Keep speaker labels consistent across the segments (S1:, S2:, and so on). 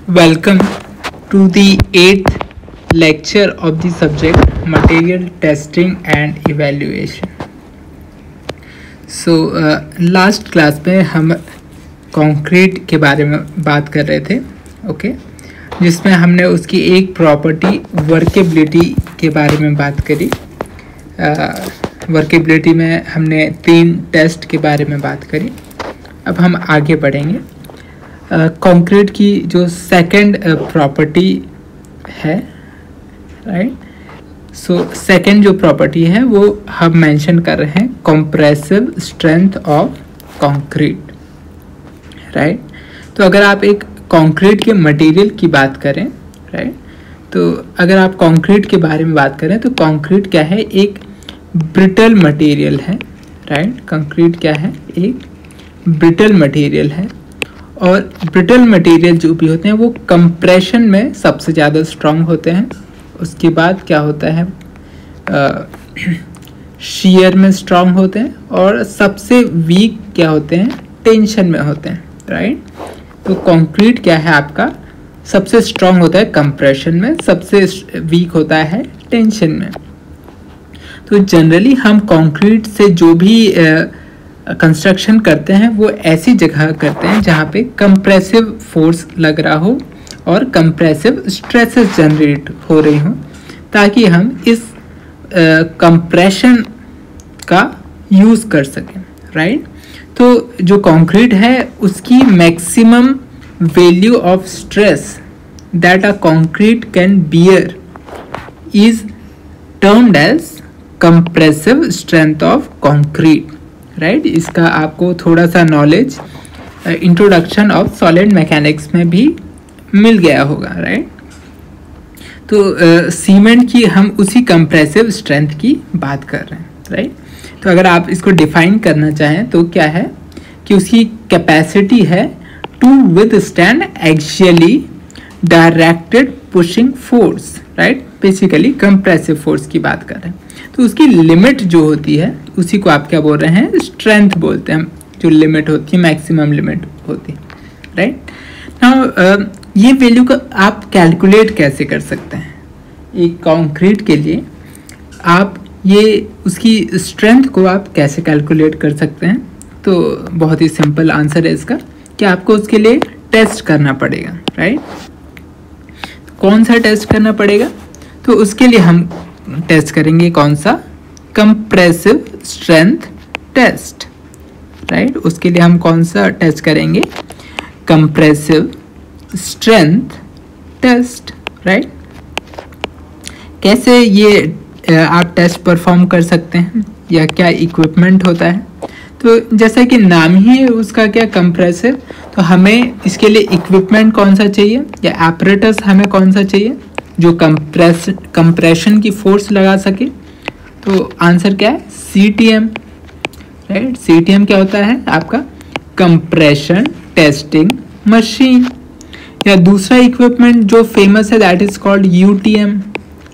S1: Welcome to the 8th lecture of the subject Material Testing and Evaluation. So last class में हम concrete के बारे में बात कर रहे थे, ओके, जिसमें हमने उसकी एक प्रॉपर्टी वर्केबिलिटी के बारे में बात करी। वर्केबिलिटी में हमने 3 टेस्ट के बारे में बात करी। अब हम आगे बढ़ेंगे। कंक्रीट की जो सेकंड प्रॉपर्टी है, राइट, सो सेकंड जो प्रॉपर्टी है वो हम मेंशन कर रहे हैं compressive strength of concrete, right. तो अगर आप एक कंक्रीट के मटेरियल की बात करें, राइट, तो अगर आप कंक्रीट के बारे में बात करें तो कंक्रीट क्या है, एक ब्रिटल मटेरियल है, राइट। कंक्रीट क्या है, एक ब्रिटल मटेरियल है, और ब्रिटल मटेरियल जो भी होते हैं वो कंप्रेशन में सबसे ज़्यादा स्ट्रॉन्ग होते हैं। उसके बाद क्या होता है, शीयर में स्ट्रॉन्ग होते हैं, और सबसे वीक क्या होते हैं, टेंशन में होते हैं, राइट। तो कंक्रीट क्या है आपका, सबसे स्ट्रॉन्ग होता है कंप्रेशन में, सबसे वीक होता है टेंशन में। तो जनरली हम कंक्रीट से जो भी कंस्ट्रक्शन करते हैं वो ऐसी जगह करते हैं जहाँ पे कंप्रेसिव फोर्स लग रहा हो और कंप्रेसिव स्ट्रेसेस जनरेट हो रही हो, ताकि हम इस कंप्रेशन का यूज़ कर सकें, राइट। तो जो कंक्रीट है उसकी maximum value of stress that a concrete can bear is termed as compressive strength of concrete, right. इसका आपको थोड़ा सा knowledge introduction of solid mechanics में भी मिल गया होगा, राइट। तो सीमेंट की हम उसी कंप्रेसिव स्ट्रेंथ की बात कर रहे हैं, राइट। तो अगर आप इसको डिफाइन करना चाहें तो क्या है कि उसकी कैपेसिटी है to withstand axially directed pushing force, right. Basically compressive force की बात कर रहे हैं। तो उसकी लिमिट जो होती है उसी को आप क्या बोल रहे हैं, स्ट्रेंथ बोलते हैं। जो लिमिट होती है, मैक्सिमम लिमिट होती है, राइट। नाउ ये वैल्यू को आप कैलकुलेट कैसे कर सकते हैं एक कंक्रीट के लिए, आप ये उसकी स्ट्रेंथ को आप कैसे कैलकुलेट कर सकते हैं। तो बहुत ही सिंपल आंसर है इसका कि आपको उसके लिए टेस्ट करना पड़ेगा, राइट। कौन सा टेस्ट करना पड़ेगा, तो उसके लिए हम टेस्ट करेंगे कौन सा, कंप्रेसिव स्ट्रेंथ टेस्ट, राइट। उसके लिए हम कौन सा टेस्ट करेंगे, कंप्रेसिव स्ट्रेंथ टेस्ट, राइट। कैसे ये आप टेस्ट परफॉर्म कर सकते हैं, या क्या इक्विपमेंट होता है। तो जैसा कि नाम ही है उसका क्या, कंप्रेसिव, तो हमें इसके लिए इक्विपमेंट कौन सा चाहिए, या एपरेटस हमें कौन सा चाहिए जो कंप्रेशन की फोर्स लगा सके। तो आंसर क्या है, CTM, राइट। CTM क्या होता है आपका, कंप्रेशन टेस्टिंग मशीन। या दूसरा इक्विपमेंट जो फेमस है that is called UTM,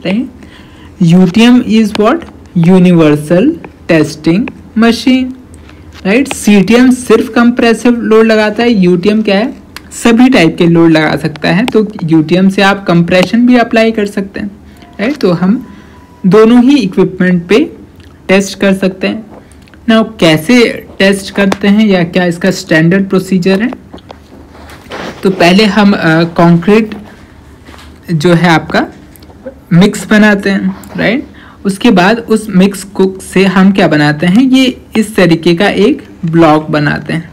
S1: right. UTM is what, universal testing machine, right. CTM सिर्फ कंप्रेसिव लोड लगाता है, UTM क्या है, सभी टाइप के लोड लगा सकता है। तो UTM से आप कंप्रेशन भी अप्लाई कर सकते हैं, राइट। तो हम दोनों ही इक्विपमेंट पे टेस्ट कर सकते हैं। नाउ कैसे टेस्ट करते हैं, या क्या इसका स्टैंडर्ड प्रोसीजर है। तो पहले हम कंक्रीट जो है आपका मिक्स बनाते हैं, राइट। उसके बाद उस मिक्स कुक से हम क्या बनाते हैं, ये इस तरीके का एक ब्लॉक बनाते हैं,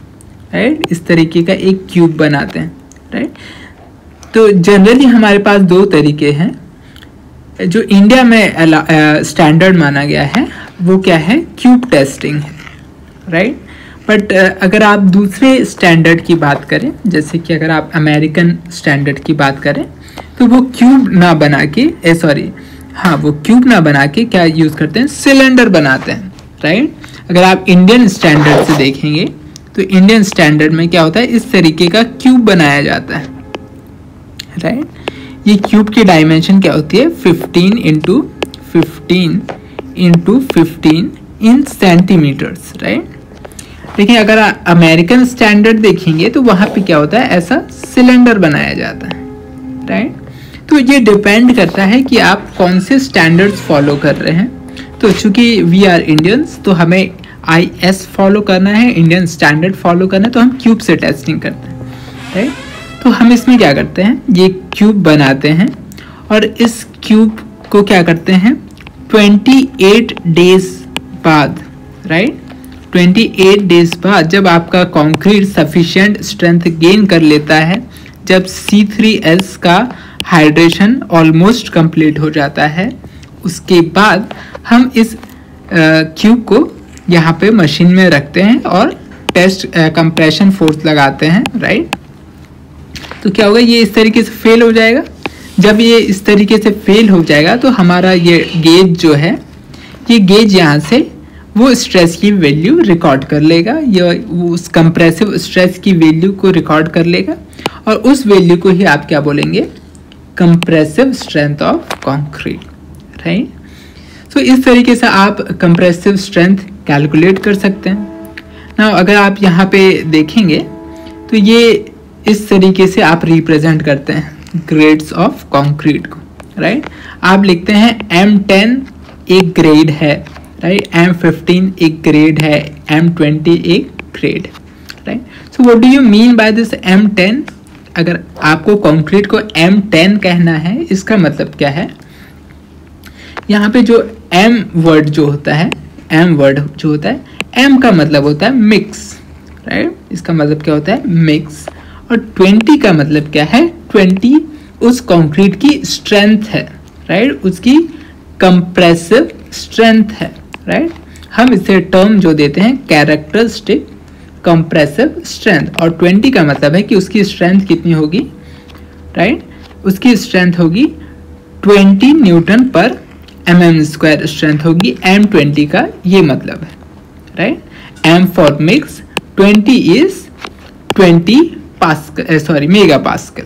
S1: राइट। इस तरीके का एक क्यूब बनाते हैं, राइट। तो जनरली हमारे पास 2 तरीके हैं। जो इंडिया में स्टैंडर्ड माना गया है वो क्या है, क्यूब टेस्टिंग है, राइट। बट अगर आप दूसरे स्टैंडर्ड की बात करें, जैसे कि अगर आप अमेरिकन स्टैंडर्ड की बात करें, तो वो क्यूब ना बना के वो क्यूब ना बना के क्या यूज़ करते हैं, सिलेंडर बनाते हैं, राइट। अगर आप इंडियन स्टैंडर्ड से देखेंगे तो इंडियन स्टैंडर्ड में क्या होता है, इस तरीके का क्यूब बनाया जाता है, राइट। ये क्यूब की डायमेंशन क्या होती है, 15 × 15 × 15 इन सेंटीमीटर्स, राइट। लेकिन अगर अमेरिकन स्टैंडर्ड देखेंगे तो वहाँ पे क्या होता है, ऐसा सिलेंडर बनाया जाता है, राइट। तो ये डिपेंड करता है कि आप कौन से स्टैंडर्ड्स फॉलो कर रहे हैं। तो चूंकि वी आर इंडियंस तो हमें IS फॉलो करना है, इंडियन स्टैंडर्ड फॉलो करना है, तो हम क्यूब से टेस्टिंग करते हैं, राइट। तो हम इसमें क्या करते हैं, ये क्यूब बनाते हैं और इस क्यूब को क्या करते हैं 28 डेज बाद, राइट। 28 डेज बाद जब आपका कंक्रीट सफिशिएंट स्ट्रेंथ गेन कर लेता है, जब C3S का हाइड्रेशन ऑलमोस्ट कंप्लीट हो जाता है, उसके बाद हम इस क्यूब को यहाँ पे मशीन में रखते हैं और टेस्ट कंप्रेशन फोर्स लगाते हैं, राइट। तो क्या होगा, ये इस तरीके से फेल हो जाएगा। जब ये इस तरीके से फेल हो जाएगा तो हमारा ये गेज जो है, ये गेज यहाँ से वो स्ट्रेस की वैल्यू रिकॉर्ड कर लेगा, या उस कंप्रेसिव स्ट्रेस की वैल्यू को रिकॉर्ड कर लेगा और उस वैल्यू को ही आप क्या बोलेंगे, compressive strength of concrete, right. तो इस तरीके से आप कंप्रेसिव स्ट्रेंथ कैलकुलेट कर सकते हैं ना। अगर आप यहाँ पे देखेंगे तो ये इस तरीके से आप रिप्रेजेंट करते हैं ग्रेड्स ऑफ कंक्रीट को, राइट। आप लिखते हैं M10 एक ग्रेड है, राइट, M15 एक ग्रेड है, M20 एक grade, right. So what do you mean by this M10? अगर आपको कंक्रीट को M10 कहना है, इसका मतलब क्या है, यहाँ पे जो M वर्ड जो होता है, M वर्ड जो होता है, M का मतलब होता है मिक्स, राइट। इसका मतलब क्या होता है, मिक्स। और 20 का मतलब क्या है, 20 उस कंक्रीट की स्ट्रेंथ है, राइट, उसकी कंप्रेसिव स्ट्रेंथ है, राइट। हम इसे टर्म जो देते हैं कैरेक्टरिस्टिक कंप्रेसिव स्ट्रेंथ, और 20 का मतलब है कि उसकी स्ट्रेंथ कितनी होगी, राइट। उसकी स्ट्रेंथ होगी 20 न्यूटन पर mm² स्ट्रेंथ होगी, M20 का ये मतलब है, right. M for mix, 20 is 20 pascal, sorry mega pascal,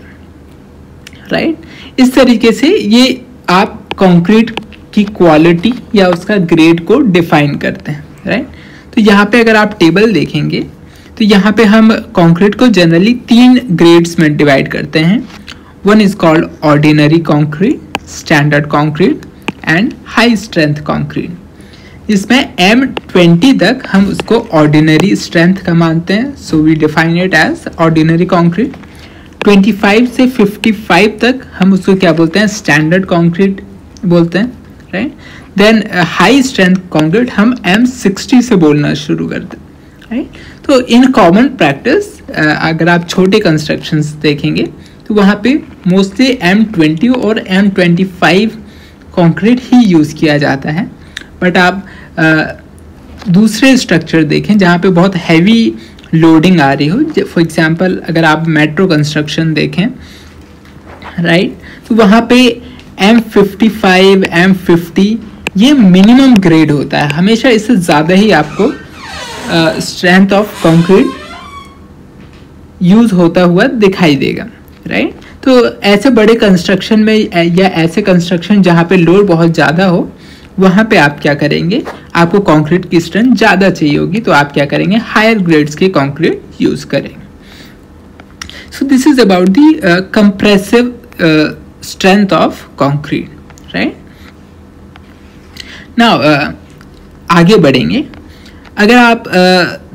S1: right. इस तरीके से ये आप कंक्रीट की क्वालिटी या उसका ग्रेड को डिफाइन करते हैं, राइट। तो यहाँ पे अगर आप टेबल देखेंगे तो यहाँ पे हम कंक्रीट को जनरली 3 ग्रेड्स में डिवाइड करते हैं। One is called ordinary concrete, standard concrete and high strength concrete. इसमें M20 तक हम उसको ऑर्डिनरी स्ट्रेंथ का मानते हैं, so we define it as ordinary concrete. 25 से 55 तक हम उसको क्या बोलते हैं, स्टैंडर्ड कंक्रीट बोलते हैं, right. Then high strength concrete हम M60 से बोलना शुरू करते हैं, राइट। तो इन कॉमन प्रैक्टिस अगर आप छोटे कंस्ट्रक्शंस देखेंगे तो वहाँ पे मोस्टली M20 और M25 कंक्रीट ही यूज़ किया जाता है। बट आप दूसरे स्ट्रक्चर देखें जहाँ पे बहुत हैवी लोडिंग आ रही हो, फॉर एग्जांपल अगर आप मेट्रो कंस्ट्रक्शन देखें, राइट, तो वहाँ पे M55, M50 ये मिनिमम ग्रेड होता है, हमेशा इससे ज़्यादा ही आपको स्ट्रेंथ ऑफ कंक्रीट यूज़ होता हुआ दिखाई देगा, राइट। तो ऐसे बड़े कंस्ट्रक्शन में या ऐसे कंस्ट्रक्शन जहाँ पे लोड बहुत ज़्यादा हो, वहाँ पे आप क्या करेंगे, आपको कंक्रीट की स्ट्रेंथ ज़्यादा चाहिए होगी, तो आप क्या करेंगे, हायर ग्रेड्स के कंक्रीट यूज़ करेंगे। So this is about the compressive strength of concrete, right. Now आगे बढ़ेंगे। अगर आप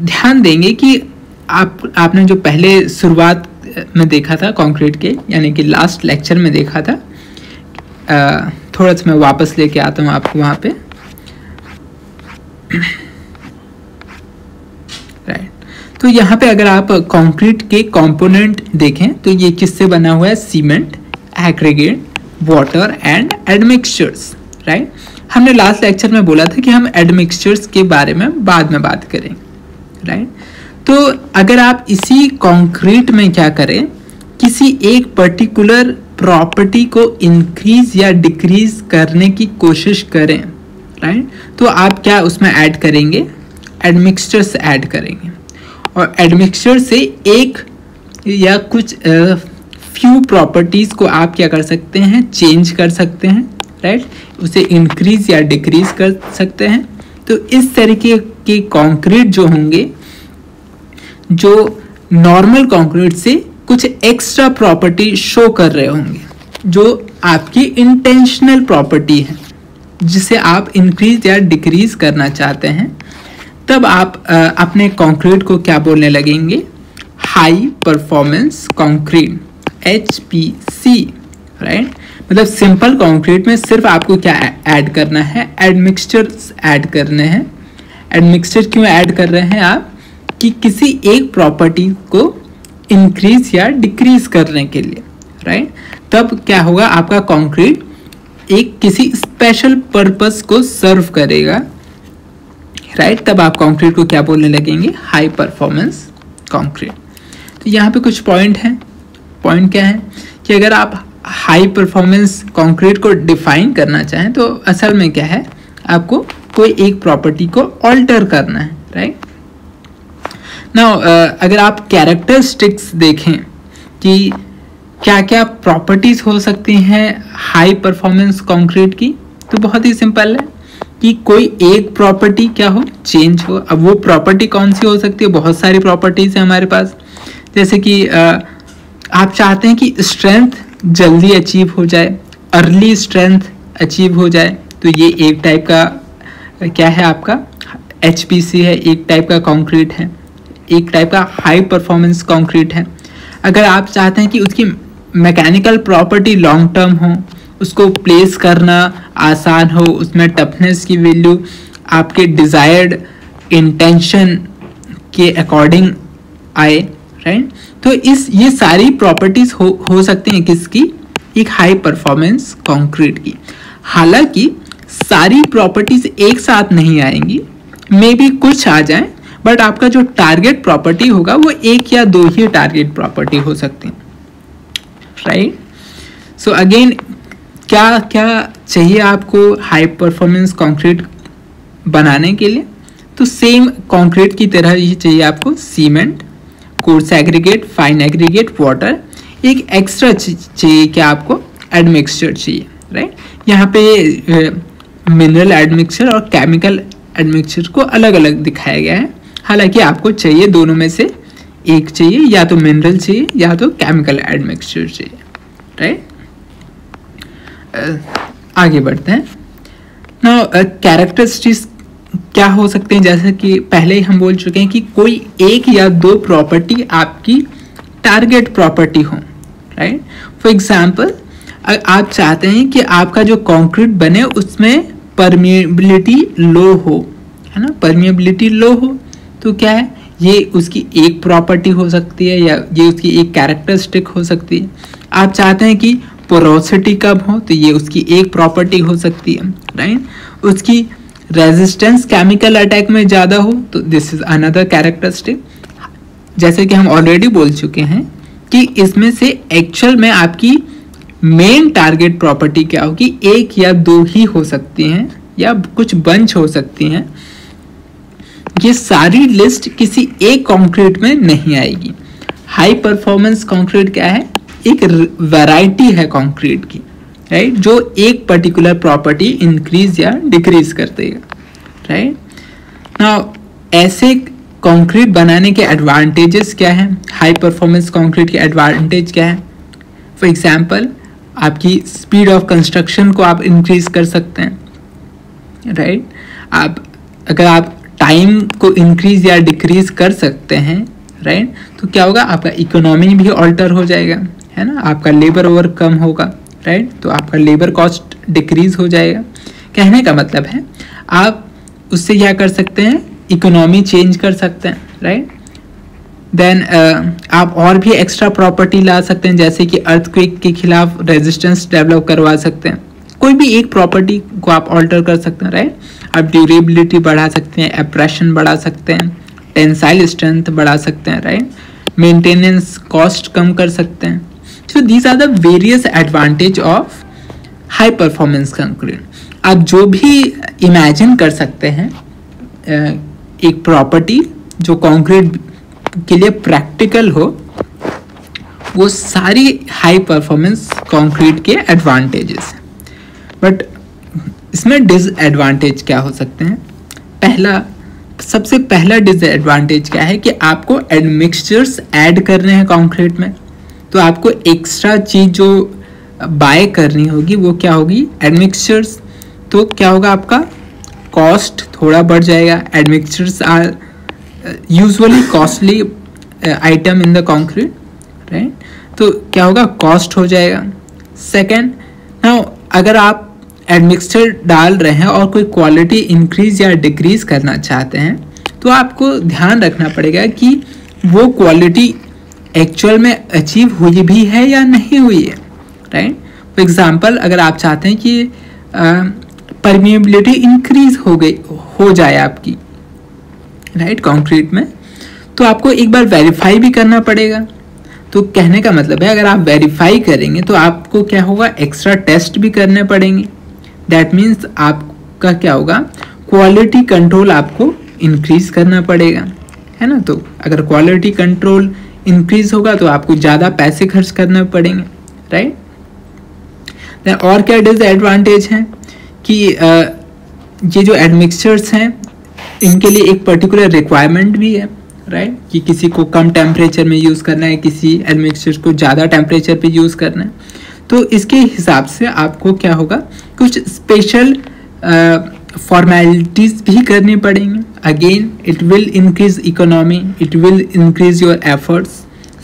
S1: ध्यान देंगे कि आपने जो पहले शुरुआत में देखा था कंक्रीट के, यानी कि लास्ट लेक्चर में देखा था, थोड़ा सा मैं वापस लेके आता हूँ आपको वहाँ पे, राइट। तो यहाँ पे अगर आप कंक्रीट के कंपोनेंट देखें तो ये किससे बना हुआ है, cement, aggregate, water and admixtures, right. हमने लास्ट लेक्चर में बोला था कि हम एडमिक्सचर्स के बारे में बाद में बात करें, राइट। तो अगर आप इसी कंक्रीट में क्या करें, किसी एक पर्टिकुलर प्रॉपर्टी को इंक्रीज या डिक्रीज करने की कोशिश करें, राइट, तो आप क्या उसमें ऐड करेंगे, एडमिक्सचर्स ऐड करेंगे। और एडमिक्सचर से एक या कुछ फ्यू प्रॉपर्टीज को आप क्या कर सकते हैं, चेंज कर सकते हैं, राइट, उसे इंक्रीज या डिक्रीज कर सकते हैं। तो इस तरीके के कंक्रीट जो होंगे, जो नॉर्मल कंक्रीट से कुछ एक्स्ट्रा प्रॉपर्टी शो कर रहे होंगे, जो आपकी इंटेंशनल प्रॉपर्टी है जिसे आप इंक्रीज या डिक्रीज करना चाहते हैं, तब आप अपने कंक्रीट को क्या बोलने लगेंगे? High performance concrete, HPC, right. मतलब सिंपल कंक्रीट में सिर्फ आपको क्या ऐड करना है? एडमिक्सचर्स ऐड करने हैं। एडमिक्सचर क्यों ऐड कर रहे हैं आप? कि किसी एक प्रॉपर्टी को इंक्रीज या डिक्रीज करने के लिए, राइट। तब क्या होगा? आपका कंक्रीट एक किसी स्पेशल पर्पस को सर्व करेगा, राइट। तब आप कंक्रीट को क्या बोलने लगेंगे? High performance concrete. तो यहाँ पे कुछ पॉइंट हैं। पॉइंट क्या है कि अगर आप हाई परफॉर्मेंस कंक्रीट को डिफाइन करना चाहें तो असल में क्या है, आपको कोई एक प्रॉपर्टी को ऑल्टर करना है, राइट। नाउ अगर आप कैरेक्टरिस्टिक्स देखें कि क्या क्या प्रॉपर्टीज हो सकती हैं हाई परफॉर्मेंस कंक्रीट की, तो बहुत ही सिंपल है कि कोई एक प्रॉपर्टी क्या हो? चेंज हो। अब वो प्रॉपर्टी कौन सी हो सकती है? बहुत सारी प्रॉपर्टीज है हमारे पास। जैसे कि आप चाहते हैं कि स्ट्रेंथ जल्दी अचीव हो जाए, अर्ली स्ट्रेंथ अचीव हो जाए, तो ये एक टाइप का क्या है? आपका HPC है, एक टाइप का कंक्रीट है, एक टाइप का हाई परफॉर्मेंस कंक्रीट है। अगर आप चाहते हैं कि उसकी मैकेनिकल प्रॉपर्टी लॉन्ग टर्म हो, उसको प्लेस करना आसान हो, उसमें टफनेस की वैल्यू आपके डिजायर्ड इंटेंशन के अकॉर्डिंग आए, राइट। तो ये सारी प्रॉपर्टीज हो सकती हैं किसकी? एक हाई परफॉर्मेंस कंक्रीट की। हालांकि सारी प्रॉपर्टीज एक साथ नहीं आएंगी, मे बी कुछ आ जाएं, बट आपका जो टारगेट प्रॉपर्टी होगा वो एक या दो ही टारगेट प्रॉपर्टी हो सकती है, राइट। सो अगेन क्या क्या चाहिए आपको हाई परफॉर्मेंस कंक्रीट बनाने के लिए? तो सेम कंक्रीट की तरह ही चाहिए आपको cement, coarse aggregate, fine aggregate, water. एक एक्स्ट्रा चाहिए क्या आपको? एडमिक्सचर चाहिए, राइट। यहाँ पे मिनरल एडमिक्सचर और केमिकल एडमिक्सचर को अलग अलग दिखाया गया है। हालांकि आपको चाहिए दोनों में से एक चाहिए, या तो मिनरल चाहिए या तो केमिकल एडमिक्सचर चाहिए, राइट। आगे बढ़ते हैं। नाउ कैरेक्टरिस्टिक्स क्या हो सकते हैं? जैसे कि पहले ही हम बोल चुके हैं कि कोई एक या दो प्रॉपर्टी आपकी टारगेट प्रॉपर्टी हो, राइट। फॉर एग्जांपल आप चाहते हैं कि आपका जो कंक्रीट बने उसमें परमिएबिलिटी लो हो, है ना। परमिएबिलिटी लो हो तो क्या है? ये उसकी एक प्रॉपर्टी हो सकती है या ये उसकी एक कैरेक्टरिस्टिक हो सकती है। आप चाहते हैं कि पोरोसिटी कम हो तो ये उसकी एक प्रॉपर्टी हो सकती है, राइट। उसकी रेजिस्टेंस केमिकल अटैक में ज़्यादा हो तो दिस इज अनदर कैरेक्टरिस्टिक। जैसे कि हम ऑलरेडी बोल चुके हैं कि इसमें से एक्चुअल में आपकी मेन टारगेट प्रॉपर्टी क्या होगी? एक या दो ही हो सकती हैं या कुछ बंच हो सकती हैं। ये सारी लिस्ट किसी एक कंक्रीट में नहीं आएगी। हाई परफॉर्मेंस कंक्रीट क्या है? एक वैरायटी है कंक्रीट की, राइट, जो एक पर्टिकुलर प्रॉपर्टी इंक्रीज या डिक्रीज कर देगा, राइट। नाउ ऐसे कंक्रीट बनाने के एडवांटेजेस क्या हैं? हाई परफॉर्मेंस कंक्रीट के एडवांटेज क्या है? फॉर एग्जांपल आपकी स्पीड ऑफ कंस्ट्रक्शन को आप इंक्रीज कर सकते हैं, राइट। अगर आप टाइम को इंक्रीज या डिक्रीज कर सकते हैं, राइट, तो क्या होगा? आपका इकोनॉमी भी ऑल्टर हो जाएगा, है ना। आपका लेबर वर्क कम होगा, राइट, तो आपका लेबर कॉस्ट डिक्रीज हो जाएगा। कहने का मतलब है आप उससे क्या कर सकते हैं? इकोनॉमी चेंज कर सकते हैं, राइट। देन आप और भी एक्स्ट्रा प्रॉपर्टी ला सकते हैं, जैसे कि अर्थक्वेक के खिलाफ रेजिस्टेंस डेवलप करवा सकते हैं। कोई भी एक प्रॉपर्टी को आप ऑल्टर कर सकते हैं, राइट। आप ड्यूरेबिलिटी बढ़ा सकते हैं, एप्रेशन बढ़ा सकते हैं, टेंसाइल स्ट्रेंथ बढ़ा सकते हैं, राइट। मेंटेनेंस कॉस्ट कम कर सकते हैं। So these are the various advantage of high performance concrete. आप जो भी इमेजिन कर सकते हैं एक प्रॉपर्टी जो कंक्रीट के लिए प्रैक्टिकल हो, वो सारी हाई परफॉर्मेंस कंक्रीट के एडवांटेजेस हैं। बट इसमें डिसएडवांटेज क्या हो सकते हैं? सबसे पहला डिसएडवांटेज क्या है कि आपको एडमिक्सचर्स ऐड करने हैं कंक्रीट में, तो आपको एक्स्ट्रा चीज जो बाय करनी होगी वो क्या होगी, एडमिक्सचर्स। तो क्या होगा, आपका कॉस्ट थोड़ा बढ़ जाएगा। Admixtures are usually costly item in the concrete, right. तो क्या होगा, कॉस्ट हो जाएगा। सेकेंड, नाउ अगर आप एडमिक्सचर डाल रहे हैं और कोई क्वालिटी इंक्रीज या डिक्रीज करना चाहते हैं तो आपको ध्यान रखना पड़ेगा कि वो क्वालिटी एक्चुअल में अचीव हुई भी है या नहीं हुई है, राइट। फॉर एग्जांपल, अगर आप चाहते हैं कि परमिएबिलिटी इंक्रीज हो जाए आपकी, राइट, कंक्रीट में, तो आपको एक बार वेरीफाई भी करना पड़ेगा। तो कहने का मतलब है, अगर आप वेरीफाई करेंगे तो आपको क्या होगा, एक्स्ट्रा टेस्ट भी करने पड़ेंगे। दैट मीन्स आपका क्या होगा, क्वालिटी कंट्रोल आपको इंक्रीज करना पड़ेगा, है ना। तो अगर क्वालिटी कंट्रोल इंक्रीज होगा तो आपको ज़्यादा पैसे खर्च करने पड़ेंगे, राइट। और क्या डिसएडवांटेज हैं कि ये जो एडमिक्सचर्स हैं इनके लिए एक पर्टिकुलर रिक्वायरमेंट भी है, राइट, कि किसी को कम टेम्परेचर में यूज़ करना है, किसी एडमिक्सचर को ज़्यादा टेम्परेचर पे यूज़ करना है। तो इसके हिसाब से आपको क्या होगा, कुछ स्पेशल फॉर्मेलिटीज़ भी करनी पड़ेंगी। Again it will increase economy, it will increase your efforts.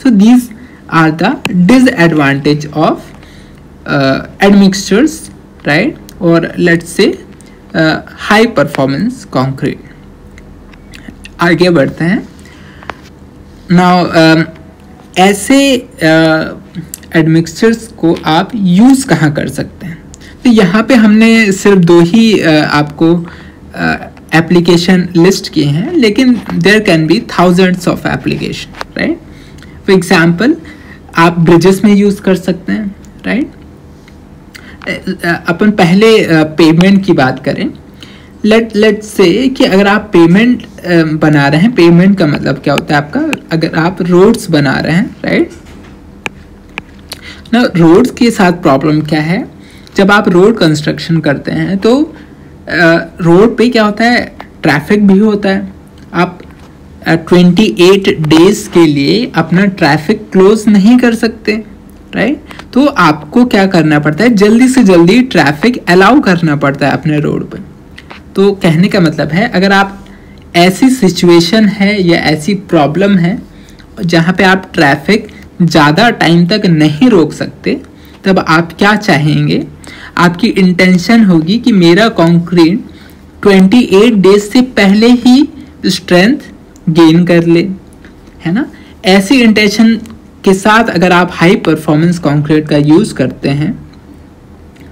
S1: So these are the disadvantage of admixtures, right, और let's say high performance concrete. आगे बढ़ते हैं। नाउ ऐसे एडमिक्सचर्स को आप यूज़ कहाँ कर सकते हैं? तो यहाँ पे हमने सिर्फ दो ही आपको एप्लीकेशन लिस्ट किए हैं, लेकिन there can be thousands of application, right. For example, आप ब्रिजेस में यूज़ कर सकते हैं, राइट। अपन पहले पेमेंट की बात करें। लेट्स से कि अगर आप पेमेंट बना रहे हैं, पेमेंट का मतलब क्या होता है आपका, अगर आप रोड्स बना रहे हैं, राइट ना। रोड्स के साथ प्रॉब्लम क्या है, जब आप रोड कंस्ट्रक्शन करते हैं तो रोड पे क्या होता है, ट्रैफिक भी होता है। आप 28 डेज के लिए अपना ट्रैफिक क्लोज नहीं कर सकते, राइट। तो आपको क्या करना पड़ता है, जल्दी से जल्दी ट्रैफिक अलाउ करना पड़ता है अपने रोड पे। तो कहने का मतलब है, अगर आप ऐसी सिचुएशन है या ऐसी प्रॉब्लम है जहाँ पे आप ट्रैफिक ज़्यादा टाइम तक नहीं रोक सकते, तब आप क्या चाहेंगे, आपकी इंटेंशन होगी कि मेरा कंक्रीट 28 डेज से पहले ही स्ट्रेंथ गेन कर ले, है ना। ऐसी इंटेंशन के साथ अगर आप हाई परफॉर्मेंस कंक्रीट का यूज़ करते हैं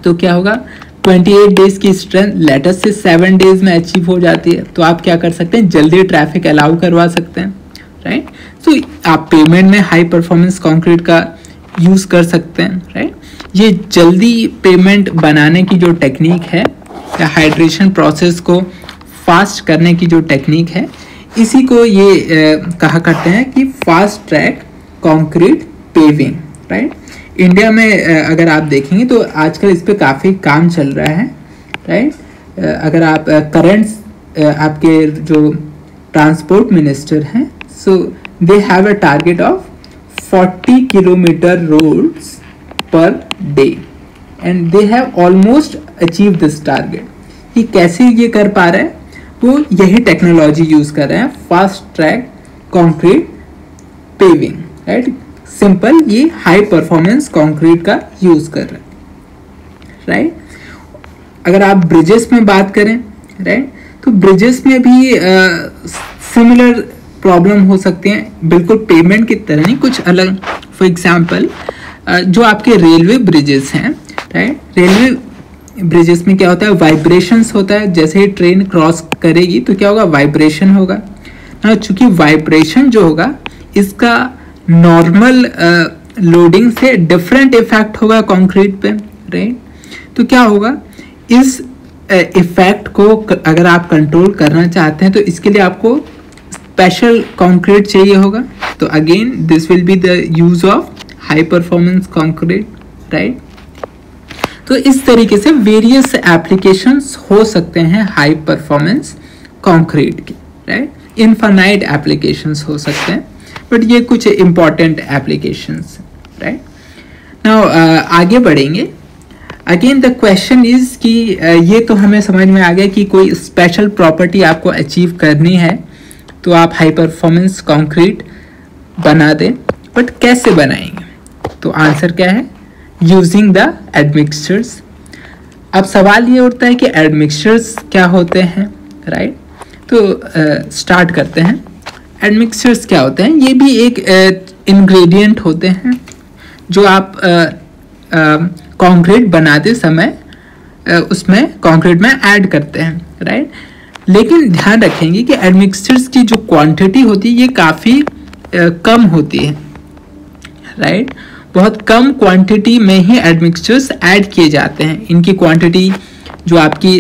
S1: तो क्या होगा, 28 डेज की स्ट्रेंथ लेटर से 7 डेज में अचीव हो जाती है। तो आप क्या कर सकते हैं, जल्दी ट्रैफिक अलाउ करवा सकते हैं, राइट। तो आप पेमेंट में हाई परफॉर्मेंस कंक्रीट का यूज़ कर सकते हैं, राइट। ये जल्दी पेमेंट बनाने की जो टेक्निक है या हाइड्रेशन प्रोसेस को फास्ट करने की जो टेक्निक है, इसी को ये कहा करते हैं कि fast track concrete paving, right. India में अगर आप देखेंगे तो आजकल इस पे काफ़ी काम चल रहा है, राइट। अगर आप करंट आपके जो ट्रांसपोर्ट मिनिस्टर हैं, so they have a target of 40 kilometre roads per day and they have almost achieve this target. ये कैसे ये कर पा रहे हैं, वो यही टेक्नोलॉजी यूज़ कर रहे हैं, fast track concrete paving, right. Simple, ये हाई परफॉर्मेंस कंक्रीट का यूज़ कर रहे हैं, राइट। अगर आप ब्रिजेस में बात करें, राइट, तो ब्रिजेस में भी सिमिलर प्रॉब्लम हो सकते हैं, बिल्कुल पेमेंट की तरह नहीं, कुछ अलग। फॉर एग्जांपल, जो आपके रेलवे ब्रिजेस हैं, राइट, रेलवे ब्रिजेस में क्या होता है, वाइब्रेशंस होता है। जैसे ही ट्रेन क्रॉस करेगी तो क्या होगा, वाइब्रेशन होगा ना। चूंकि वाइब्रेशन जो होगा इसका नॉर्मल लोडिंग से डिफरेंट इफेक्ट होगा कंक्रीट पे, राइट। तो क्या होगा, इस इफेक्ट को अगर आप कंट्रोल करना चाहते हैं तो इसके लिए आपको स्पेशल कंक्रीट चाहिए होगा। तो again this will be the use of high performance concrete, right. तो इस तरीके से वेरियस एप्लीकेशंस हो सकते हैं हाई परफॉर्मेंस कंक्रीट के, राइट। इनफाइनाइट एप्लीकेशंस हो सकते हैं, बट ये कुछ इंपॉर्टेंट एप्लीकेशंस, राइट। नाउ आगे बढ़ेंगे। अगेन द क्वेश्चन इज कि ये तो हमें समझ में आ गया कि कोई स्पेशल प्रॉपर्टी आपको अचीव करनी है तो आप हाई परफॉर्मेंस कंक्रीट बना दें, बट कैसे बनाएंगे? तो आंसर क्या है? Using the admixtures. अब सवाल ये उठता है कि एडमिक्सचर्स क्या होते हैं, राइट? तो स्टार्ट करते हैं। एडमिक्सचर्स क्या होते हैं? ये भी एक इंग्रेडिएंट होते हैं जो आप कंक्रीट बनाते समय उसमें कंक्रीट में ऐड करते हैं, राइट? लेकिन ध्यान रखेंगे कि एडमिक्सचर्स की जो क्वांटिटी होती है ये काफ़ी कम होती है, राइट? बहुत कम क्वांटिटी में ही एडमिक्सचर्स ऐड किए जाते हैं। इनकी क्वांटिटी जो आपकी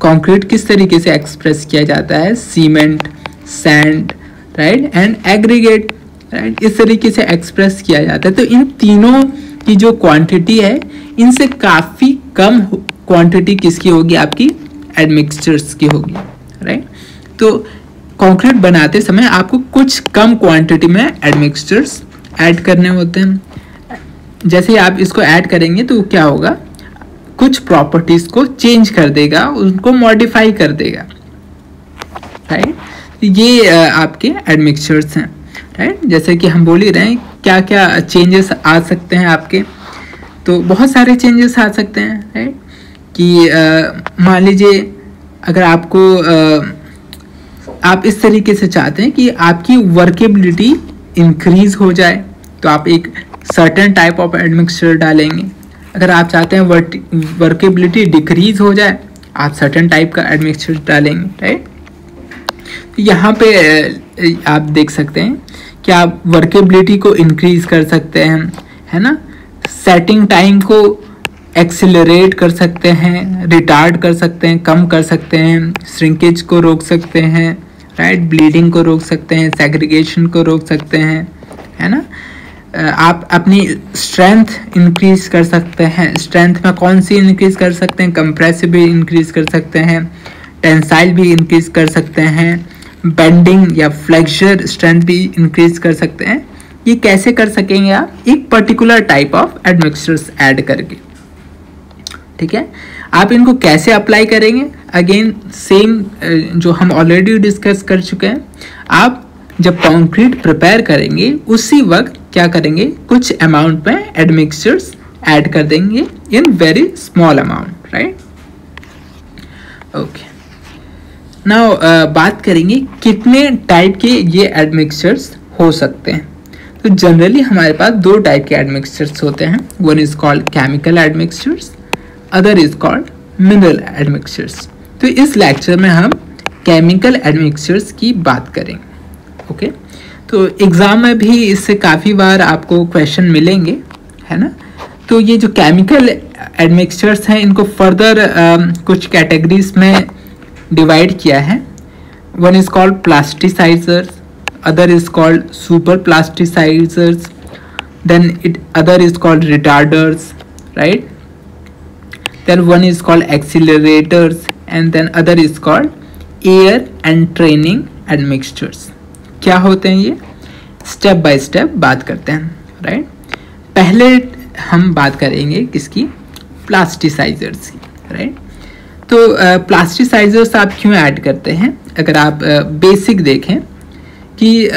S1: कंक्रीट किस तरीके से एक्सप्रेस किया जाता है, cement, sand, right, and aggregate, right, इस तरीके से एक्सप्रेस किया जाता है। तो इन तीनों की जो क्वांटिटी है इनसे काफ़ी कम क्वांटिटी किसकी होगी? आपकी एडमिक्सचर्स की होगी, राइट? तो कंक्रीट बनाते समय आपको कुछ कम क्वांटिटी में एडमिक्सचर्स ऐड करने होते हैं। जैसे आप इसको ऐड करेंगे तो क्या होगा? कुछ प्रॉपर्टीज को चेंज कर देगा, उनको मॉडिफाई कर देगा, राइट? ये आपके एडमिक्सचर्स हैं, राइट? जैसे कि हम बोल ही रहे हैं क्या क्या चेंजेस आ सकते हैं आपके, तो बहुत सारे चेंजेस आ सकते हैं, राइट? कि मान लीजिए अगर आपको आप इस तरीके से चाहते हैं कि आपकी वर्केबिलिटी इंक्रीज हो जाए तो आप एक सर्टेन टाइप ऑफ एडमिक्सचर डालेंगे। अगर आप चाहते हैं वर्केबिलिटी डिक्रीज हो जाए आप सर्टेन टाइप का एडमिक्सचर डालेंगे, राइट? यहाँ पे आप देख सकते हैं कि आप वर्केबिलिटी को इंक्रीज कर सकते हैं, है ना? सेटिंग टाइम को एक्सेलरेट कर सकते हैं, रिटार्ड कर सकते हैं, कम कर सकते हैं, श्रिंकेज को रोक सकते हैं, राइट? ब्लीडिंग को रोक सकते हैं, सेग्रीगेशन को रोक सकते हैं, है ना? आप अपनी स्ट्रेंथ इंक्रीज कर सकते हैं। स्ट्रेंथ में कौन सी इंक्रीज कर सकते हैं? कंप्रेसिव भी इंक्रीज कर सकते हैं, टेंसाइल भी इंक्रीज कर सकते हैं, बेंडिंग या फ्लेक्सर स्ट्रेंथ भी इंक्रीज कर सकते हैं। ये कैसे कर सकेंगे आप? एक particular type of admixtures add करके, ठीक है? आप इनको कैसे अप्लाई करेंगे? अगेन सेम जो हम ऑलरेडी डिस्कस कर चुके हैं। आप जब कंक्रीट प्रिपेयर करेंगे उसी वक्त क्या करेंगे? कुछ अमाउंट में एडमिक्सचर्स ऐड कर देंगे in very small amount, right? Okay, now बात करेंगे कितने टाइप के ये एडमिक्सचर्स हो सकते हैं। तो जनरली हमारे पास दो टाइप के एडमिक्सचर्स होते हैं। One is called chemical admixtures, other is called mineral admixtures. तो इस लेक्चर में हम केमिकल एडमिक्सचर्स की बात करेंगे, ओके? तो एग्जाम में भी इससे काफ़ी बार आपको क्वेश्चन मिलेंगे, है ना? तो ये जो केमिकल एडमिक्सचर्स हैं इनको फर्दर कुछ कैटेगरीज में डिवाइड किया है। One is called plasticizers, other is called super plasticizers, then other is called retarders, right? Then one is called accelerators and then other is called air and training admixtures. क्या होते हैं ये? Step by step बात करते हैं, right? पहले हम बात करेंगे किसकी? प्लास्टिसाइजर्स की, राइट? तो प्लास्टिसाइजर्स आप क्यों ऐड करते हैं? अगर आप बेसिक देखें कि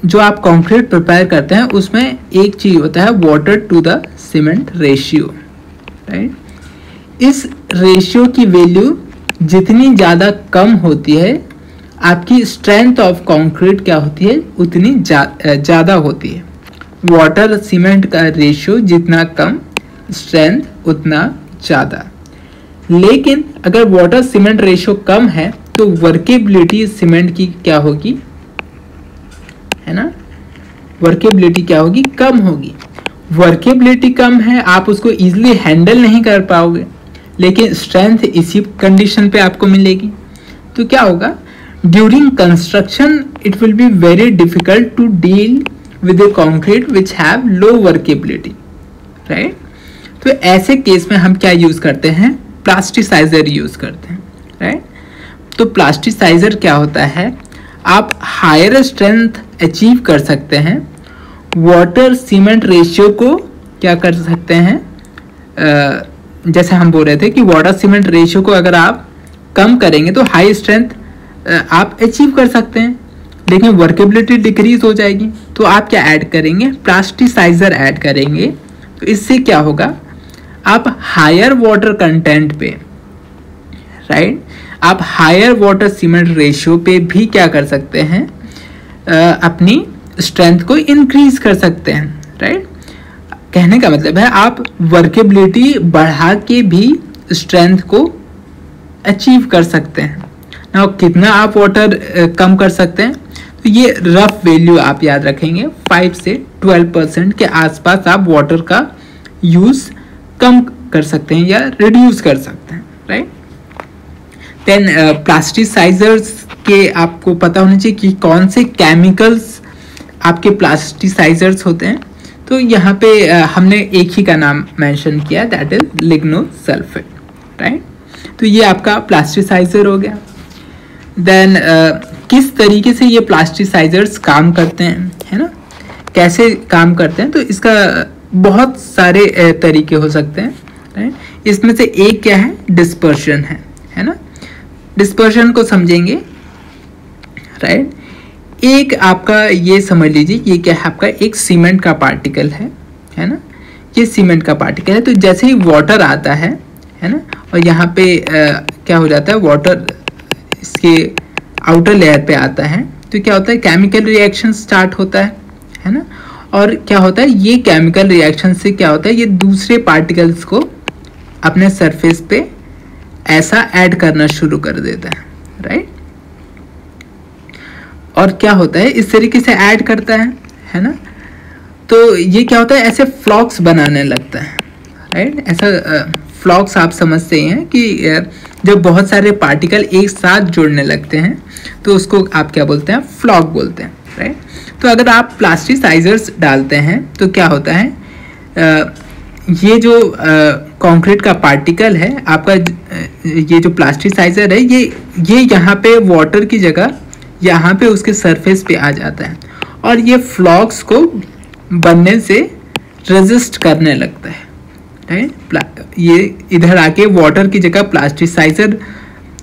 S1: जो आप कंक्रीट प्रिपेयर करते हैं उसमें एक चीज़ होता है water to the cement ratio, right? इस रेशियो की वैल्यू जितनी ज़्यादा कम होती है आपकी स्ट्रेंथ ऑफ कंक्रीट क्या होती है? उतनी ज़्यादा होती है। वाटर सीमेंट का रेशियो जितना कम, स्ट्रेंथ उतना ज़्यादा। लेकिन अगर वाटर सीमेंट रेशियो कम है तो वर्केबिलिटी सीमेंट की क्या होगी? है ना? वर्केबिलिटी क्या होगी? कम होगी। वर्केबिलिटी कम है, आप उसको इजीली हैंडल नहीं कर पाओगे, लेकिन स्ट्रेंथ इसी कंडीशन पे आपको मिलेगी। तो क्या होगा? During construction it will be very difficult to deal with a concrete which have low workability, right? तो ऐसे केस में हम क्या यूज करते हैं? प्लास्टिसाइजर यूज करते हैं, राइट? तो प्लास्टिसाइजर क्या होता है? आप हायर स्ट्रेंथ अचीव कर सकते हैं वाटर सीमेंट रेशियो को क्या कर सकते हैं, जैसे हम बोल रहे थे कि वाटर सीमेंट रेशियो को अगर आप कम करेंगे तो हाई स्ट्रेंथ आप अचीव कर सकते हैं, लेकिन वर्केबिलिटी डिक्रीज हो जाएगी। तो आप क्या ऐड करेंगे, प्लास्टिसाइजर ऐड करेंगे। तो इससे क्या होगा, आप हायर वाटर कंटेंट पे, राइट, आप हायर वाटर सीमेंट रेशियो पे भी क्या कर सकते हैं, अपनी स्ट्रेंथ को इंक्रीज कर सकते हैं, राइट। कहने का मतलब है आप वर्केबिलिटी बढ़ा के भी स्ट्रेंथ को अचीव कर सकते हैं ना। कितना आप वाटर कम कर सकते हैं, तो ये रफ वैल्यू आप याद रखेंगे, 5 से 12% के आसपास आप वाटर का यूज कम कर सकते हैं या रिड्यूस कर सकते हैं, राइट। देन प्लास्टिसाइजर्स के आपको पता होना चाहिए कि कौन से केमिकल्स आपके प्लास्टिसाइजर्स होते हैं। तो यहाँ पे हमने एक ही का नाम मेंशन किया, दैट इज लिग्नोसल्फेट, राइट। तो ये आपका प्लास्टिसाइजर हो गया। देन किस तरीके से ये प्लास्टिसाइजर्स काम करते हैं, है ना, कैसे काम करते हैं, तो इसका बहुत सारे तरीके हो सकते हैं, राइट। इसमें से एक क्या है, डिस्पर्शन है ना। डिस्पर्शन को समझेंगे, राइट। एक आपका ये समझ लीजिए, ये क्या है, आपका एक सीमेंट का पार्टिकल है ना, ये सीमेंट का पार्टिकल है। तो जैसे ही वाटर आता है ना, और यहाँ पे क्या हो जाता है, वाटर इसके आउटर लेयर पे आता है, तो क्या होता है, केमिकल रिएक्शन स्टार्ट होता है ना। और क्या होता है, ये केमिकल रिएक्शन से क्या होता है, ये दूसरे पार्टिकल्स को अपने सरफेस पे ऐसा ऐड करना शुरू कर देता है, राइट। और क्या होता है, इस तरीके से ऐड करता है ना, तो ये क्या होता है, ऐसे फ्लॉक्स बनाने लगता है, राइट। ऐसा फ्लॉक्स आप समझते हैं कि जब बहुत सारे पार्टिकल एक साथ जुड़ने लगते हैं तो उसको आप क्या बोलते हैं, फ्लॉक बोलते हैं, राइट। तो अगर आप प्लास्टिसाइजर्स डालते हैं तो क्या होता है, ये जो कंक्रीट का पार्टिकल है आपका, ये जो प्लास्टिसाइजर है, ये यहाँ पे वाटर की जगह यहाँ पे उसके सरफेस पे आ जाता है और ये फ्लॉक्स को बनने से रेजिस्ट करने लगता है, राइट। ये इधर आके वाटर की जगह प्लास्टिसाइजर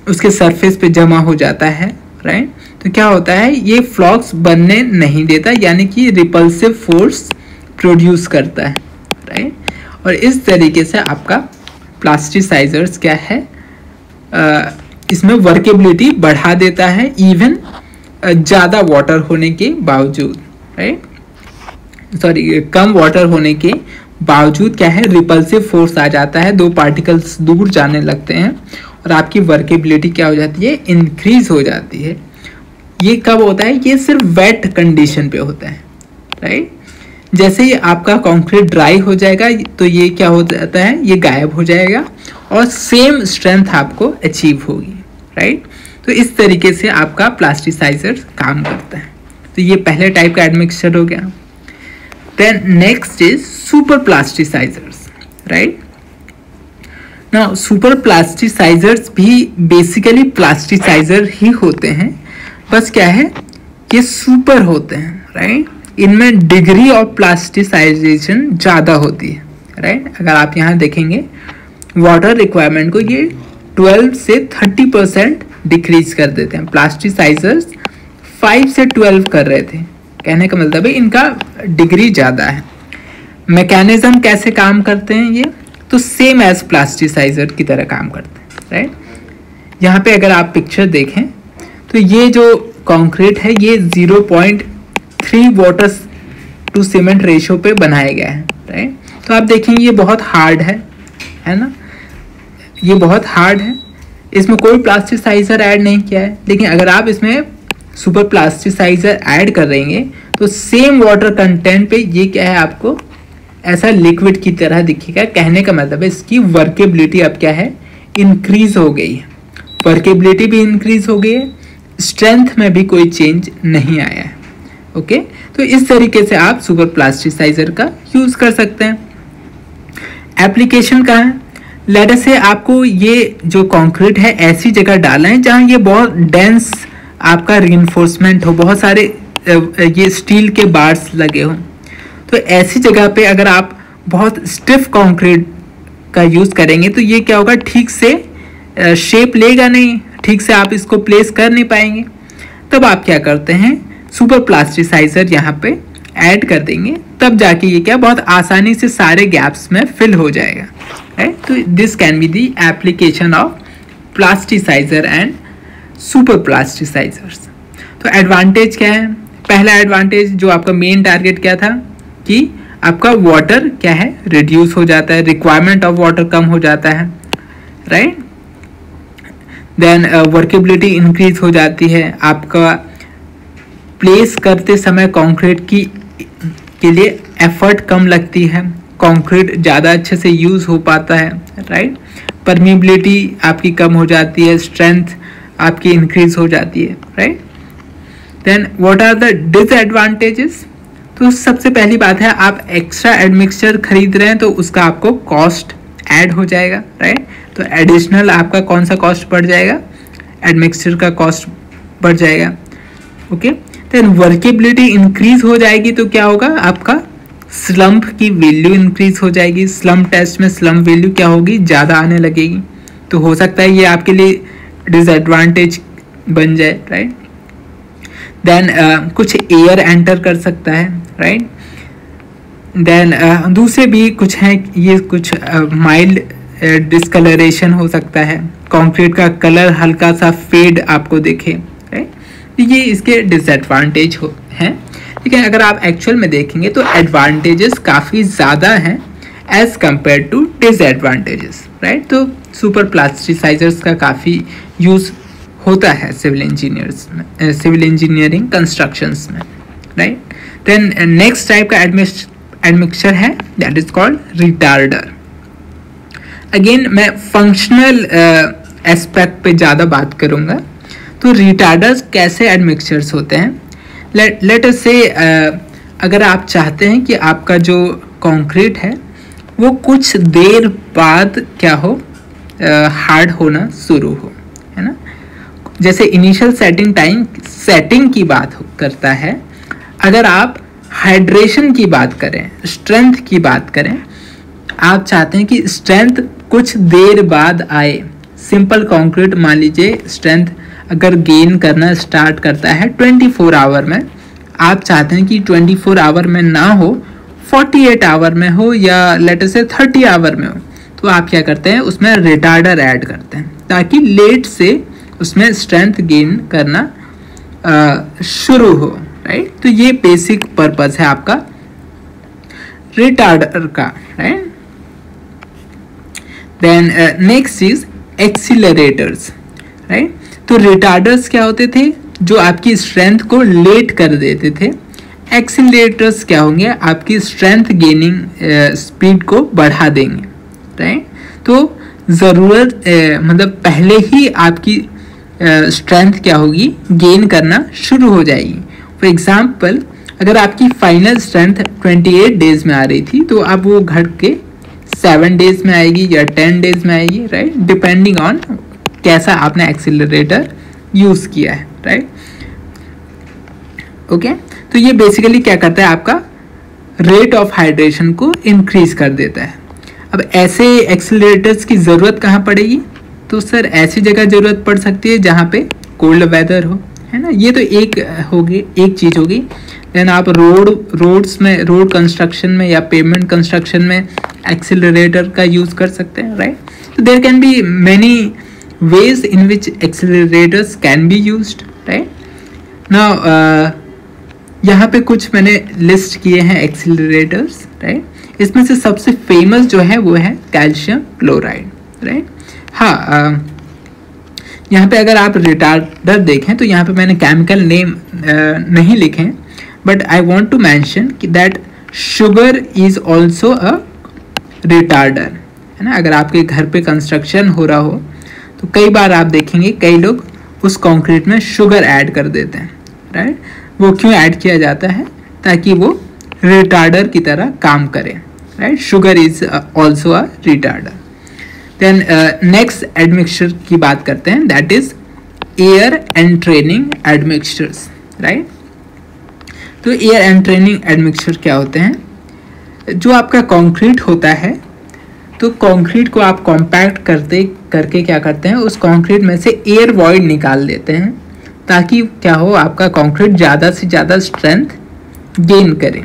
S1: उसके सरफेस पे जमा हो जाता है, राइट। तो क्या होता है, ये फ्लॉक्स बनने नहीं देता, यानी कि रिपल्सिव फोर्स प्रोड्यूस करता है, राइट। और इस तरीके से आपका प्लास्टिसाइजर्स क्या है, इसमें वर्केबिलिटी बढ़ा देता है, इवन ज़्यादा वाटर होने के बावजूद, राइट। सॉरी, कम वाटर होने के बावजूद क्या है, रिपल्सिव फोर्स आ जाता है, दो पार्टिकल्स दूर जाने लगते हैं और आपकी वर्केबिलिटी क्या हो जाती है, इंक्रीज हो जाती है। ये कब होता है, ये सिर्फ वेट कंडीशन पे होता है, राइट। जैसे ही आपका कंक्रीट ड्राई हो जाएगा तो ये क्या हो जाता है, ये गायब हो जाएगा और सेम स्ट्रेंथ आपको अचीव होगी, राइट। तो इस तरीके से आपका प्लास्टिसाइजर काम करता है। तो ये पहले टाइप का एडमिक्सचर हो गया। Then next is super plasticizers, right. Now super plasticizers भी बेसिकली प्लास्टिसाइजर ही होते हैं, बस क्या है, ये सुपर होते हैं, राइट। इनमें डिग्री ऑफ प्लास्टिसाइजेशन ज़्यादा होती है, राइट। अगर आप यहाँ देखेंगे वाटर रिक्वायरमेंट को ये 12 से 30% डिक्रीज कर देते हैं। प्लास्टिसाइजर्स 5 से 12 कर रहे थे, कहने का मतलब है इनका डिग्री ज़्यादा है। मैकेनिज्म कैसे काम करते हैं, ये तो सेम एज प्लास्टिसाइजर की तरह काम करते हैं, राइट। यहाँ पे अगर आप पिक्चर देखें तो ये जो कंक्रीट है ये 0.3 वाटर टू सीमेंट रेशियो पे बनाया गया है, राइट। तो आप देखेंगे ये बहुत हार्ड है ना, ये बहुत हार्ड है, इसमें कोई प्लास्टिसाइजर ऐड नहीं किया है। लेकिन अगर आप इसमें सुपर प्लास्टिसाइजर ऐड कर देंगे तो सेम वाटर कंटेंट पे ये क्या है, आपको ऐसा लिक्विड की तरह दिखेगा। कहने का मतलब है इसकी वर्केबिलिटी अब क्या है, इंक्रीज हो गई है, वर्केबिलिटी भी इंक्रीज हो गई है, स्ट्रेंथ में भी कोई चेंज नहीं आया है, ओके। तो इस तरीके से आप सुपर प्लास्टिसाइजर का यूज कर सकते हैं। एप्लीकेशन का है, लेट अस से आपको ये जो कंक्रीट है ऐसी जगह डालना है जहां ये बहुत डेंस आपका रीइंफोर्समेंट हो, बहुत सारे ये स्टील के बार्स लगे हों। तो ऐसी जगह पे अगर आप बहुत स्टिफ कंक्रीट का यूज़ करेंगे तो ये क्या होगा, ठीक से शेप लेगा नहीं, ठीक से आप इसको प्लेस कर नहीं पाएंगे। तब आप क्या करते हैं, सुपर प्लास्टिसाइजर यहाँ पे ऐड कर देंगे, तब जाके ये क्या बहुत आसानी से सारे गैप्स में फिल हो जाएगा, राइट। तो this can be the application of plasticizer and super plasticizers. तो एडवांटेज क्या है, पहला एडवांटेज जो आपका मेन टारगेट क्या था कि आपका वाटर क्या है रिड्यूस हो जाता है, रिक्वायरमेंट ऑफ वाटर कम हो जाता है, राइट। देन वर्केबिलिटी इंक्रीज हो जाती है, आपका प्लेस करते समय कंक्रीट के लिए एफर्ट कम लगती है, कंक्रीट ज़्यादा अच्छे से यूज़ हो पाता है, राइट। परमिबिलिटी आपकी कम हो जाती है, स्ट्रेंथ आपकी इंक्रीज हो जाती है, right. Then what are the disadvantages. तो सबसे पहली बात है, आप एक्स्ट्रा एडमिक्सचर खरीद रहे हैं तो उसका आपको कॉस्ट ऐड हो जाएगा, राइट। तो एडिशनल आपका कौन सा कॉस्ट बढ़ जाएगा, एडमिक्सचर का कॉस्ट बढ़ जाएगा, ओके। देन वर्केबिलिटी इंक्रीज हो जाएगी तो क्या होगा, आपका स्लम्प की वैल्यू इंक्रीज हो जाएगी, स्लम्प टेस्ट में स्लम्प वैल्यू क्या होगी, ज़्यादा आने लगेगी। तो हो सकता है ये आपके लिए डिसएडवांटेज बन जाए, राइट। देन कुछ एयर एंटर कर सकता है, राइट। देन दूसरे भी कुछ हैं, ये कुछ माइल्ड डिस्कलरेशन हो सकता है, कंक्रीट का कलर हल्का सा फेड आपको दिखे, राइट। ये इसके डिसएडवांटेज हैं। लेकिन अगर आप एक्चुअल में देखेंगे तो एडवांटेजेस काफ़ी ज़्यादा हैं as compare to disadvantages, right. तो सुपर प्लास्टिसाइजर्स का काफ़ी यूज़ होता है सिविल इंजीनियर्स में, सिविल इंजीनियरिंग कंस्ट्रक्शंस में, राइट। देन नेक्स्ट टाइप का एडमिक्सचर है that is called retarder. Again मैं फंक्शनल एस्पेक्ट पे ज़्यादा बात करूँगा। तो रिटार्डर्स कैसे एडमिक्सचर्स होते हैं, लेट अस से अगर आप चाहते हैं कि आपका जो कंक्रीट है वो कुछ देर बाद क्या हो, हार्ड होना शुरू हो, है ना। जैसे इनिशियल सेटिंग की बात करता है, अगर आप हाइड्रेशन की बात करें, स्ट्रेंथ की बात करें, आप चाहते हैं कि स्ट्रेंथ कुछ देर बाद आए। सिंपल कंक्रीट मान लीजिए स्ट्रेंथ अगर गेन करना स्टार्ट करता है 24 आवर में, आप चाहते हैं कि 24 आवर में ना हो, 48 आवर में हो या लेटर से 30 आवर में हो, तो आप क्या करते हैं उसमें रिटार्डर ऐड करते हैं ताकि लेट से उसमें स्ट्रेंथ गेन करना शुरू हो, राइट। तो ये बेसिक पर्पस है आपका रिटार्डर का, right. Then next is accelerators, right. तो रिटार्डर्स क्या होते थे, जो आपकी स्ट्रेंथ को लेट कर देते थे। एक्सीलरेटर्स क्या होंगे, आपकी स्ट्रेंथ गेनिंग स्पीड को बढ़ा देंगे, राइट। तो ज़रूरत मतलब पहले ही आपकी स्ट्रेंथ क्या होगी, गेन करना शुरू हो जाएगी। फॉर एग्जाम्पल अगर आपकी फाइनल स्ट्रेंथ 28 डेज में आ रही थी तो अब वो घट के 7 डेज में आएगी या 10 डेज में आएगी, राइट, डिपेंडिंग ऑन कैसा आपने एक्सीलरेटर यूज़ किया है, राइट, ओके। तो ये बेसिकली क्या करता है, आपका रेट ऑफ हाइड्रेशन को इंक्रीज कर देता है। अब ऐसे एक्सीलरेटर्स की ज़रूरत कहाँ पड़ेगी, तो सर ऐसी जगह ज़रूरत पड़ सकती है जहाँ पे कोल्ड वेदर हो, है ना। ये तो एक चीज़ होगी। देन आप रोड्स में, रोड कंस्ट्रक्शन में या पेमेंट कंस्ट्रक्शन में एक्सीलरेटर का यूज़ कर सकते हैं, राइट। तो there can be many ways in which accelerators can be used, right। now यहाँ पे कुछ मैंने लिस्ट किए हैं एक्सीलरेटर्स, राइट। इसमें से सबसे फेमस जो है वो है कैल्शियम क्लोराइड, राइट। हाँ, यहाँ पे अगर आप रिटार्डर देखें तो यहाँ पे मैंने केमिकल नेम नहीं लिखे हैं, but I want to mention कि that sugar is also a retarder, है ना। अगर आपके घर पे कंस्ट्रक्शन हो रहा हो तो कई बार आप देखेंगे कई लोग उस कंक्रीट में शुगर ऐड कर देते हैं, राइट। वो क्यों ऐड किया जाता है, ताकि वो रिटार्डर की तरह काम करे, right. Sugar is also a retarder. Then next admixture की बात करते हैं, that is air entraining admixtures, right. तो एयर एंड ट्रेनिंग एडमिक्सचर क्या होते हैं, जो आपका कंक्रीट होता है, तो कंक्रीट को आप कॉम्पैक्ट करके क्या करते हैं, उस कंक्रीट में से एयर वॉइड निकाल देते हैं ताकि क्या हो, आपका कंक्रीट ज़्यादा से ज़्यादा स्ट्रेंथ गेन करे,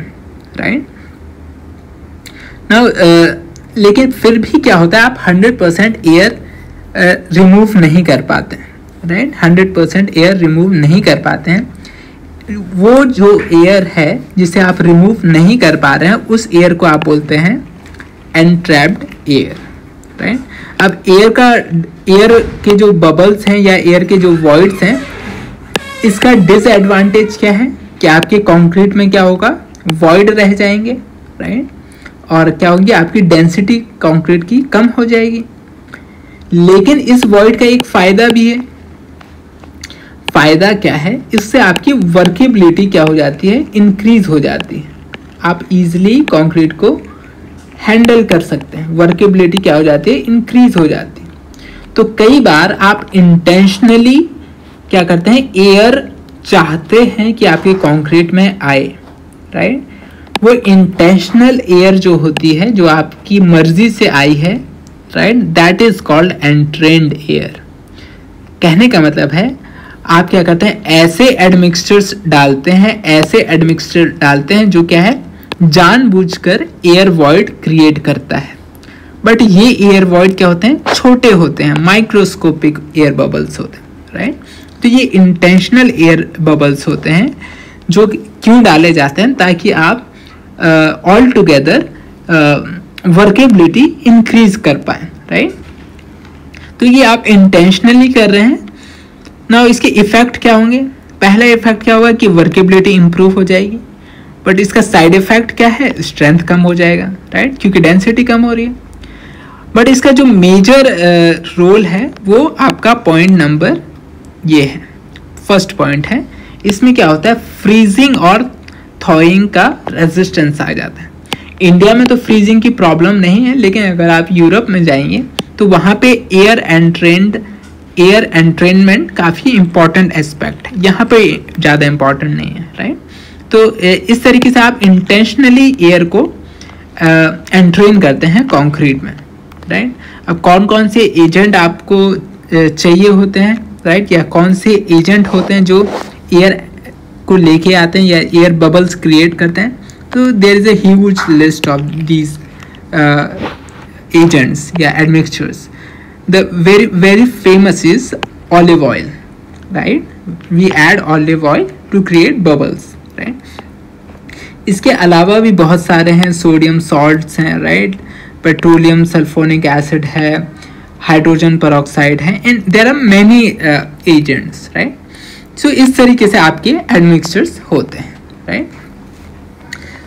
S1: राइट नाउ। लेकिन फिर भी क्या होता है, आप 100% एयर रिमूव नहीं कर पाते हैं, राइट 100% एयर रिमूव नहीं कर पाते हैं। वो जो एयर है जिसे आप रिमूव नहीं कर पा रहे हैं, उस एयर को आप बोलते हैं एनट्रैप्ड एयर, राइट। अब एयर के जो बबल्स हैं या एयर के जो वॉइड्स हैं, इसका डिसएडवांटेज क्या है कि आपके कंक्रीट में क्या होगा, वॉइड रह जाएंगे, राइट। और क्या होगी, आपकी डेंसिटी कंक्रीट की कम हो जाएगी। लेकिन इस वॉइड का एक फायदा भी है। फायदा क्या है, इससे आपकी वर्केबिलिटी क्या हो जाती है, इंक्रीज हो जाती है। आप इजीली कंक्रीट को हैंडल कर सकते हैं, वर्केबिलिटी क्या हो जाती है, इंक्रीज हो जाती है। तो कई बार आप इंटेंशनली क्या करते हैं, एयर चाहते हैं कि आपके कंक्रीट में आए, राइट। वो इंटेंशनल एयर जो होती है, जो आपकी मर्जी से आई है, right, that is called entrained air. कहने का मतलब है, आप क्या करते हैं, ऐसे एडमिक्सचर्स डालते हैं जो क्या है, जानबूझकर एयर वॉइड क्रिएट करता है। बट ये एयर वॉइड क्या होते हैं, छोटे होते हैं, माइक्रोस्कोपिक एयर बबल्स होते हैं, राइट। तो ये इंटेंशनल एयर बबल्स होते हैं जो क्यों डाले जाते हैं, ताकि आप ऑल टुगेदर वर्केबिलिटी इंक्रीज कर पाए, राइट। तो ये आप इंटेंशनली कर रहे हैं ना। इसके इफेक्ट क्या होंगे, पहला इफेक्ट क्या होगा कि वर्केबिलिटी इंप्रूव हो जाएगी। बट इसका साइड इफेक्ट क्या है, स्ट्रेंथ कम हो जाएगा, राइट, क्योंकि डेंसिटी कम हो रही है। बट इसका जो मेजर रोल है वो आपका पॉइंट नंबर ये है, फर्स्ट पॉइंट है। इसमें क्या होता है, फ्रीजिंग और थॉइंग का रेजिस्टेंस आ जाता है। इंडिया में तो फ्रीजिंग की प्रॉब्लम नहीं है, लेकिन अगर आप यूरोप में जाएंगे तो वहाँ पे एयर एंट्रेनमेंट काफ़ी इंपॉर्टेंट एस्पेक्ट है, यहाँ पे ज़्यादा इंपॉर्टेंट नहीं है, राइट। तो इस तरीके से आप इंटेंशनली एयर को एंट्रेन करते हैं कंक्रीट में, राइट। अब कौन कौन से एजेंट आपको चाहिए होते हैं, राइट, या कौन से एजेंट होते हैं जो एयर को लेके आते हैं या एयर बबल्स क्रिएट करते हैं। तो there is a huge list of these agents या admixtures. The very famous is olive oil, right? We add olive oil to create bubbles, right? इसके अलावा भी बहुत सारे हैं, सोडियम सॉल्ट्स हैं, राइट, पेट्रोलियम सल्फोनिक एसिड है, हाइड्रोजन पेरोक्साइड है, and there are many agents, right. So इस तरीके से आपके एडमिक्सचर्स होते हैं, right.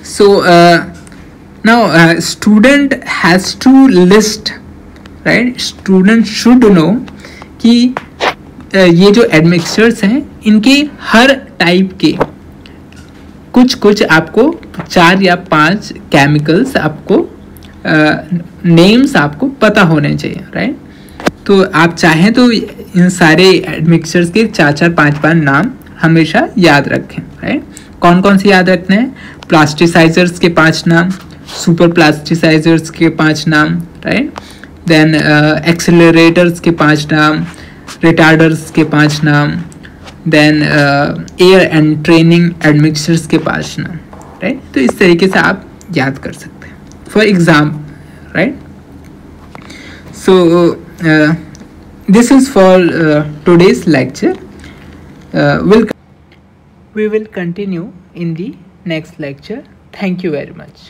S1: So now student has to list, right, student should know कि ये जो एडमिक्सचर्स हैं, इनके हर टाइप के कुछ आपको 4 या 5 केमिकल्स आपको नेम्स आपको पता होने चाहिए, राइट। तो आप चाहें तो इन सारे एडमिक्सचर्स के 4-4, 5-5 नाम हमेशा याद रखें, राइट। कौन कौन से याद रखने हैं, प्लास्टिसाइजर्स के 5 नाम, सुपर प्लास्टिसाइजर्स के 5 नाम, राइट। देन एक्सेलरेटर्स के 5 नाम, रिटार्डर्स के 5 नाम, देन एयर एंट्रेनिंग एडमिक्सचर्स के 5 नाम, राइट। तो इस तरीके से आप याद कर सकते हैं for exam, right. So this is for today's lecture. We will continue in the next lecture. Thank you very much.